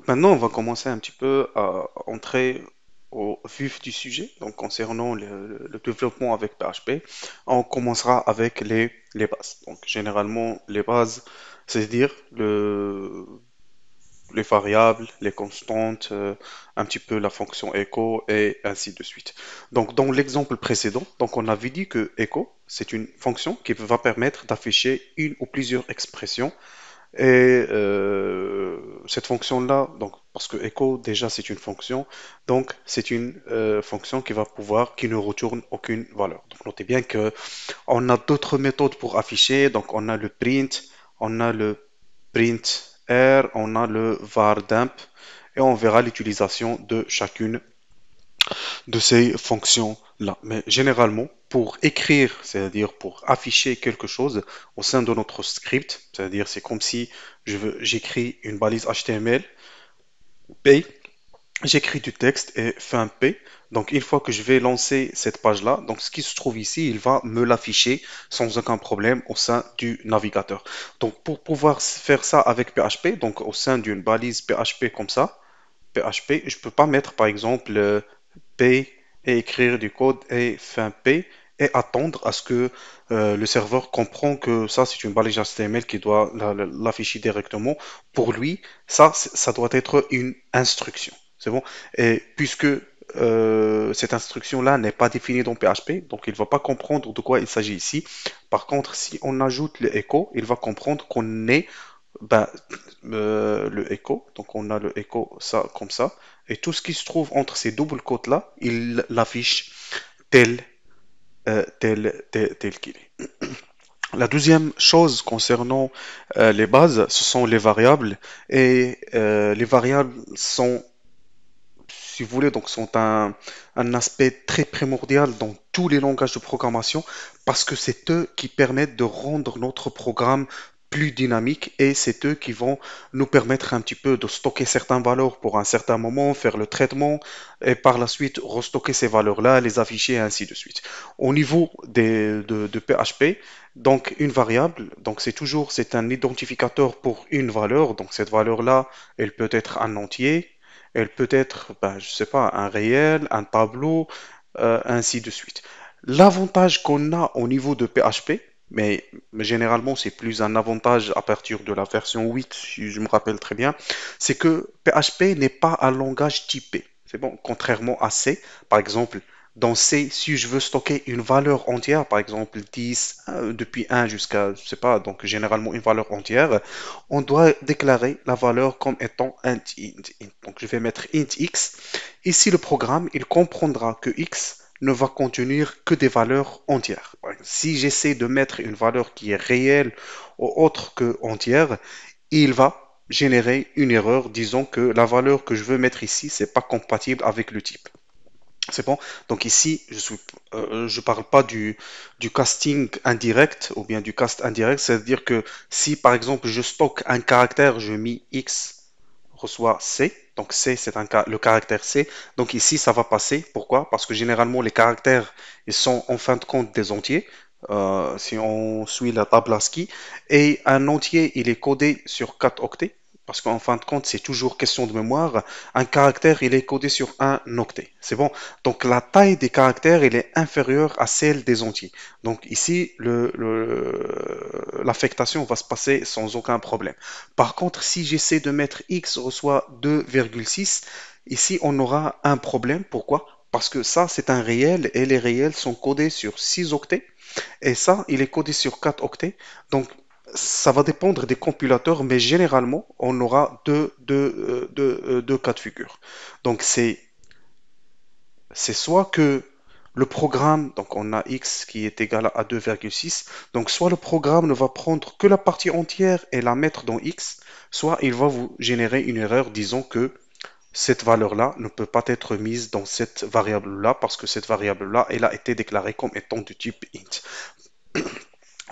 Maintenant, on va commencer un petit peu à entrer au vif du sujet. Donc, concernant le développement avec PHP, on commencera avec les bases. Donc, généralement, les bases, c'est-à-dire les variables, les constantes, un petit peu la fonction echo et ainsi de suite. Donc, dans l'exemple précédent, donc on avait dit que echo, c'est une fonction qui va permettre d'afficher une ou plusieurs expressions et cette fonction-là, donc parce que echo déjà c'est une fonction, donc c'est une fonction qui va pouvoir, qui ne retourne aucune valeur. Donc notez bien que on a d'autres méthodes pour afficher. Donc on a le print, on a le print r, on a le var dump et on verra l'utilisation de chacune de ces fonctions-là. Mais généralement, pour écrire, c'est-à-dire pour afficher quelque chose au sein de notre script, c'est-à-dire c'est comme si j'écris une balise HTML, P, j'écris du texte et fin P. Donc une fois que je vais lancer cette page-là, donc ce qui se trouve ici, il va me l'afficher sans aucun problème au sein du navigateur. Donc pour pouvoir faire ça avec PHP, donc au sein d'une balise PHP comme ça, PHP, je peux pas mettre par exemple P et écrire du code et fin P et attendre à ce que le serveur comprend que ça c'est une balise HTML qui doit l'afficher directement. Pour lui, ça doit être une instruction. C'est bon? Et puisque cette instruction-là n'est pas définie dans PHP, donc il ne va pas comprendre de quoi il s'agit ici. Par contre, si on ajoute le echo, il va comprendre qu'on est ben, le echo. Donc on a le echo ça comme ça. Et tout ce qui se trouve entre ces doubles côtes-là, il l'affiche tel, tel qu'il est. La deuxième chose concernant les bases, ce sont les variables. Et les variables sont, si vous voulez, donc sont un aspect très primordial dans tous les langages de programmation parce que c'est eux qui permettent de rendre notre programme plus dynamique et c'est eux qui vont nous permettre un petit peu de stocker certaines valeurs pour un certain moment, faire le traitement et par la suite restocker ces valeurs-là, les afficher et ainsi de suite. Au niveau de PHP, donc une variable, donc c'est un identificateur pour une valeur, donc cette valeur-là, elle peut être un entier, elle peut être, ben, je sais pas, un réel, un tableau, ainsi de suite. L'avantage qu'on a au niveau de PHP, mais généralement c'est plus un avantage à partir de la version 8, si je me rappelle très bien, c'est que PHP n'est pas un langage typé. C'est bon, contrairement à C, par exemple, dans C, si je veux stocker une valeur entière, par exemple 10, depuis 1 jusqu'à, je sais pas, donc généralement une valeur entière, on doit déclarer la valeur comme étant int. Donc je vais mettre int x. Ici, le programme, il comprendra que x ne va contenir que des valeurs entières. Par exemple, si j'essaie de mettre une valeur qui est réelle ou autre que entière, il va générer une erreur disant que la valeur que je veux mettre ici, c'est pas compatible avec le type. C'est bon. Donc ici, je parle pas du casting indirect ou bien du cast indirect. C'est-à-dire que si par exemple je stocke un caractère, je mets x reçoit c. Donc c, c'est le caractère c. Donc ici, ça va passer. Pourquoi? Parce que généralement, les caractères, ils sont en fin de compte des entiers. Si on suit la table ASCII. Et un entier, il est codé sur 4 octets. Parce qu'en fin de compte, c'est toujours question de mémoire. Un caractère, il est codé sur un octet. C'est bon. Donc la taille des caractères, elle est inférieure à celle des entiers. Donc ici, l'affectation va se passer sans aucun problème. Par contre, si j'essaie de mettre x reçoit 2,6, ici on aura un problème. Pourquoi? Parce que ça, c'est un réel et les réels sont codés sur 6 octets et ça, il est codé sur 4 octets. Donc, ça va dépendre des compilateurs, mais généralement, on aura deux cas de figure. Donc, c'est soit que le programme, donc on a x qui est égal à 2,6, donc soit le programme ne va prendre que la partie entière et la mettre dans x, soit il va vous générer une erreur disant que cette valeur-là ne peut pas être mise dans cette variable-là parce que cette variable-là, elle a été déclarée comme étant de type int.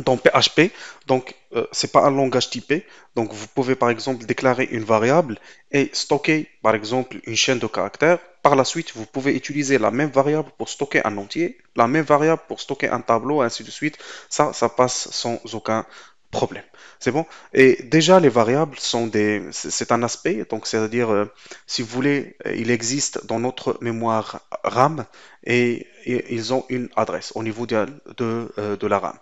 Dans PHP, donc c'est pas un langage typé, donc vous pouvez par exemple déclarer une variable et stocker par exemple une chaîne de caractères. Par la suite, vous pouvez utiliser la même variable pour stocker un entier, la même variable pour stocker un tableau, ainsi de suite. Ça passe sans aucun problème. C'est bon? Et déjà, les variables c'est un aspect, donc c'est-à-dire, si vous voulez, il existe dans notre mémoire RAM et ils ont une adresse au niveau de la RAM.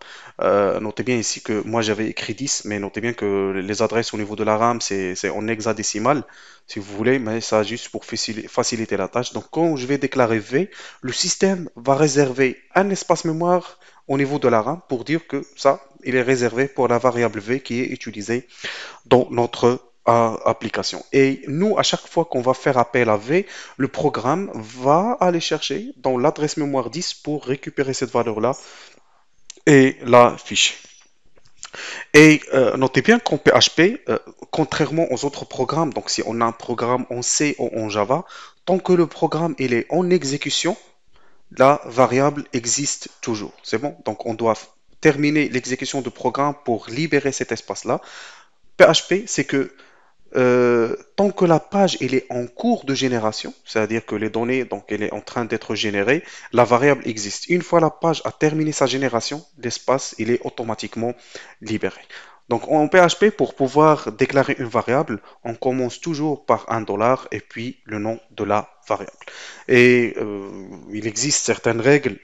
Notez bien ici que moi j'avais écrit 10, mais notez bien que les adresses au niveau de la RAM, c'est en hexadécimal, si vous voulez, mais ça juste pour faciliter la tâche. Donc quand je vais déclarer V, le système va réserver un espace mémoire au niveau de la RAM pour dire que ça, il est réservé pour la variable V qui est utilisée dans notre application. Et nous, à chaque fois qu'on va faire appel à V, le programme va aller chercher dans l'adresse mémoire 10 pour récupérer cette valeur-là et l'afficher. Et notez bien qu'en PHP, contrairement aux autres programmes, donc si on a un programme en C ou en Java, tant que le programme il est en exécution, la variable existe toujours. C'est bon? Donc on doit terminer l'exécution du programme pour libérer cet espace-là. PHP, c'est que tant que la page elle est en cours de génération, c'est-à-dire que les données, donc elle est en train d'être générée, la variable existe. Une fois la page a terminé sa génération, l'espace il est automatiquement libéré. Donc en PHP, pour pouvoir déclarer une variable, on commence toujours par un dollar et puis le nom de la variable. Et il existe certaines règles,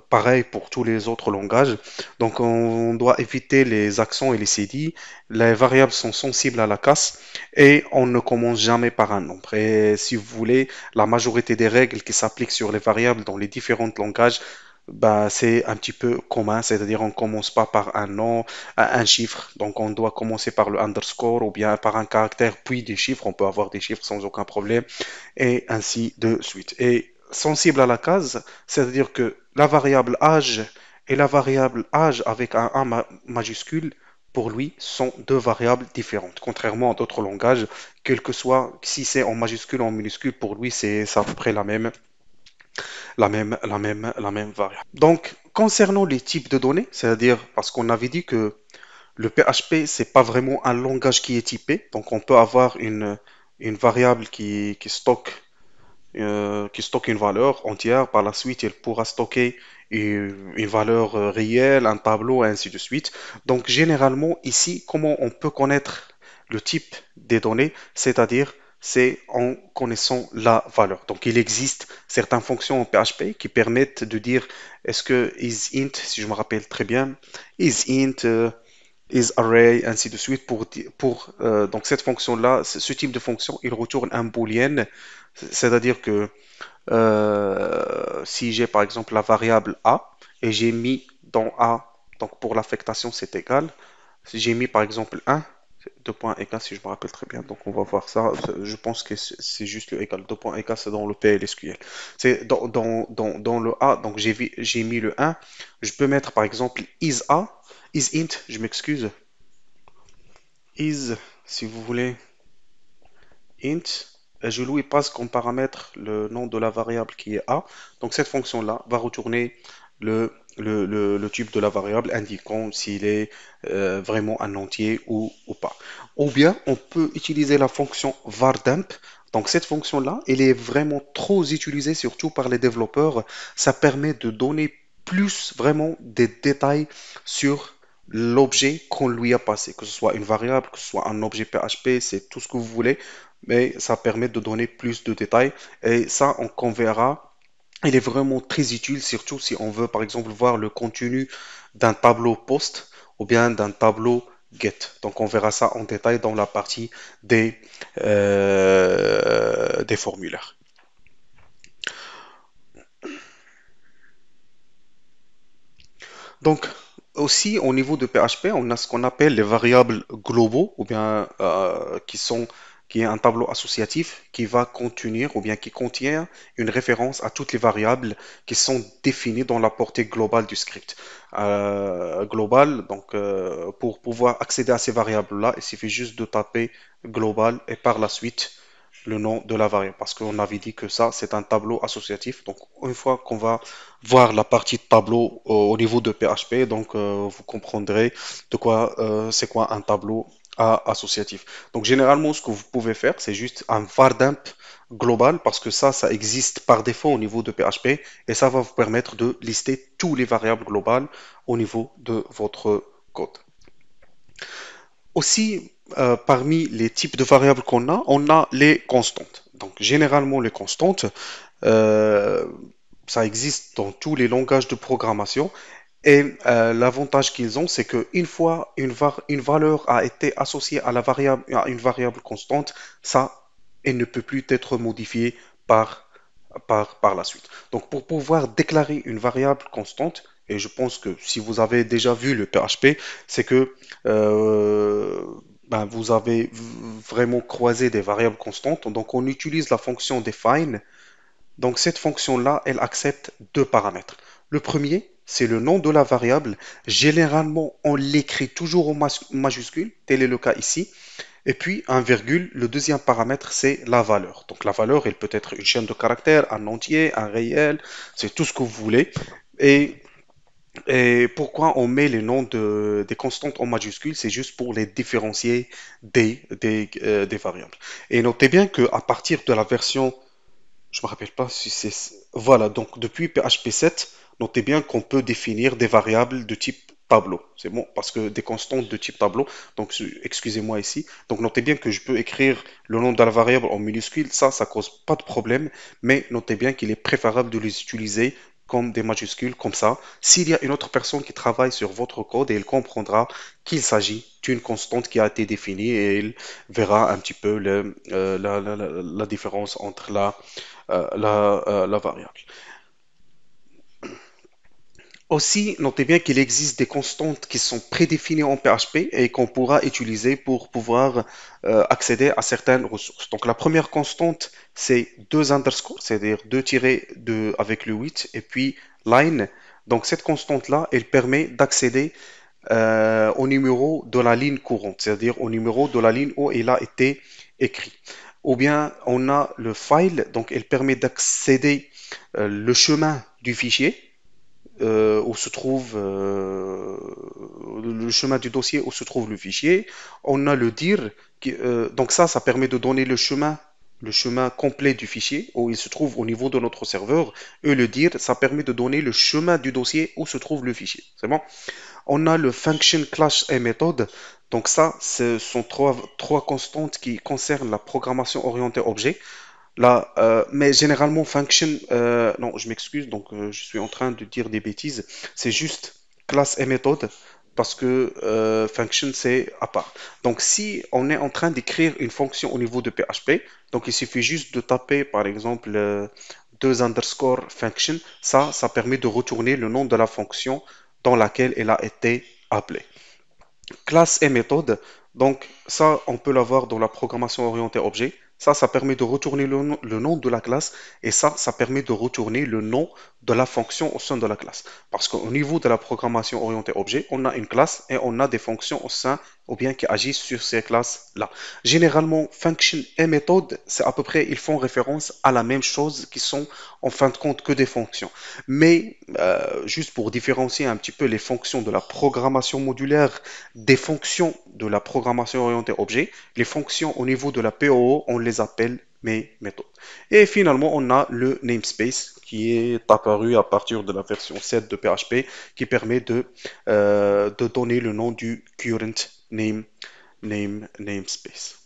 pareilles pour tous les autres langages. Donc on doit éviter les accents et les CD. Les variables sont sensibles à la casse et on ne commence jamais par un nombre. Et si vous voulez, la majorité des règles qui s'appliquent sur les variables dans les différents langages, bah, c'est un petit peu commun, c'est-à-dire on commence pas par un nom, un chiffre, donc on doit commencer par le underscore ou bien par un caractère, puis des chiffres, on peut avoir des chiffres sans aucun problème, et ainsi de suite. Et sensible à la case, c'est-à-dire que la variable âge et la variable âge avec un A majuscule, pour lui, sont deux variables différentes. Contrairement à d'autres langages, quel que soit, si c'est en majuscule ou en minuscule, pour lui, c'est à peu près la même variable. Donc, concernant les types de données, c'est-à-dire, parce qu'on avait dit que le PHP, c'est pas vraiment un langage qui est typé, donc on peut avoir une variable qui stocke une valeur entière. Par la suite, elle pourra stocker une valeur réelle, un tableau, et ainsi de suite. Donc, généralement, ici, comment on peut connaître le type des données, c'est-à-dire c'est en connaissant la valeur. Donc, il existe certaines fonctions en PHP qui permettent de dire est-ce que isInt, si je me rappelle très bien, isInt, isArray, ainsi de suite, donc cette fonction-là, ce type de fonction, il retourne un boolean, c'est-à-dire que si j'ai par exemple la variable A et j'ai mis dans A, donc pour l'affectation c'est égal, si j'ai mis par exemple 1, 2 points égal si je me rappelle très bien, donc on va voir ça, je pense que c'est juste le égal, 2 points égal c'est dans le PLSQL. C'est dans le A, donc j'ai mis le 1, je peux mettre par exemple isInt, je m'excuse, is, si vous voulez, int, et je lui passe comme paramètre le nom de la variable qui est a. Donc cette fonction-là va retourner le type de la variable indiquant s'il est vraiment un entier ou pas. Ou bien on peut utiliser la fonction vardump. Donc cette fonction-là, elle est vraiment trop utilisée, surtout par les développeurs. Ça permet de donner plus vraiment des détails sur l'objet qu'on lui a passé, que ce soit une variable, que ce soit un objet PHP, c'est tout ce que vous voulez, mais ça permet de donner plus de détails. Et ça, on verra, il est vraiment très utile, surtout si on veut par exemple voir le contenu d'un tableau post ou bien d'un tableau get. Donc on verra ça en détail dans la partie des formulaires. Donc aussi au niveau de PHP, on a ce qu'on appelle les variables globaux ou bien qui est un tableau associatif qui va contenir ou bien qui contient une référence à toutes les variables qui sont définies dans la portée globale du script. Global, donc pour pouvoir accéder à ces variables-là, il suffit juste de taper global et par la suite le nom de la variable parce qu'on avait dit que ça c'est un tableau associatif. Donc une fois qu'on va voir la partie tableau au niveau de PHP, donc vous comprendrez de quoi c'est quoi un tableau associatif. Donc généralement ce que vous pouvez faire c'est juste un vardump global parce que ça existe par défaut au niveau de PHP et ça va vous permettre de lister tous les variables globales au niveau de votre code. Aussi, parmi les types de variables qu'on a, on a les constantes. Donc, généralement, les constantes, euh, ça existe dans tous les langages de programmation. Et l'avantage qu'ils ont, c'est qu'une fois une valeur a été associée à à une variable constante, ça, elle ne peut plus être modifiée par, par la suite. Donc, pour pouvoir déclarer une variable constante, et je pense que si vous avez déjà vu le PHP, c'est que euh, vous avez vraiment croisé des variables constantes. Donc, on utilise la fonction define. Donc cette fonction-là, elle accepte deux paramètres. Le premier, c'est le nom de la variable. Généralement, on l'écrit toujours en majuscule, tel est le cas ici. Et puis, un virgule, le deuxième paramètre, c'est la valeur. Donc la valeur, elle peut être une chaîne de caractères, un entier, un réel, c'est tout ce que vous voulez. Et, et pourquoi on met les noms des constantes en majuscule? C'est juste pour les différencier des variables. Et notez bien qu'à partir de la version je me rappelle pas si c'est... Voilà, donc depuis PHP 7, notez bien qu'on peut définir des variables de type tableau. C'est bon, parce que des constantes de type tableau, donc excusez-moi ici. Donc notez bien que je peux écrire le nom de la variable en minuscule, ça cause pas de problème, mais notez bien qu'il est préférable de les utiliser comme des majuscules, comme ça. S'il y a une autre personne qui travaille sur votre code, et elle comprendra qu'il s'agit d'une constante qui a été définie et elle verra un petit peu la différence entre la variable. Aussi, notez bien qu'il existe des constantes qui sont prédéfinies en PHP et qu'on pourra utiliser pour pouvoir accéder à certaines ressources. Donc la première constante, c'est deux underscores, c'est-à-dire deux tirés avec le 8 et puis line. Donc cette constante-là, elle permet d'accéder au numéro de la ligne courante, c'est-à-dire au numéro de la ligne où il a été écrit. Ou bien on a le file, donc elle permet d'accéder le chemin du fichier où se trouve le chemin du dossier où se trouve le fichier. On a le dir, donc ça permet de donner le chemin complet du fichier où il se trouve au niveau de notre serveur. Et le dir, ça permet de donner le chemin du dossier où se trouve le fichier. C'est bon? On a le function class et méthode. Donc ça, ce sont trois constantes qui concernent la programmation orientée objet. Là, mais généralement, function, non, je m'excuse, donc je suis en train de dire des bêtises. C'est juste classe et méthode parce que function, c'est à part. Donc, si on est en train d'écrire une fonction au niveau de PHP, donc il suffit juste de taper, par exemple, deux underscore function. Ça permet de retourner le nom de la fonction dans laquelle elle a été appelée. Classe et méthode, donc ça, on peut l'avoir dans la programmation orientée objet. Ça permet de retourner le nom de la classe et ça permet de retourner le nom de la fonction au sein de la classe. Parce qu'au niveau de la programmation orientée objet, on a une classe et on a des fonctions au sein ou bien qui agissent sur ces classes-là. Généralement, function et méthode, c'est à peu près, ils font référence à la même chose qui sont en fin de compte que des fonctions. Mais juste pour différencier un petit peu les fonctions de la programmation modulaire des fonctions de la programmation orientée objet. Les fonctions au niveau de la POO, on les appelle mes méthodes. Et finalement, on a le namespace qui est apparu à partir de la version 7 de PHP qui permet de donner le nom du current namespace.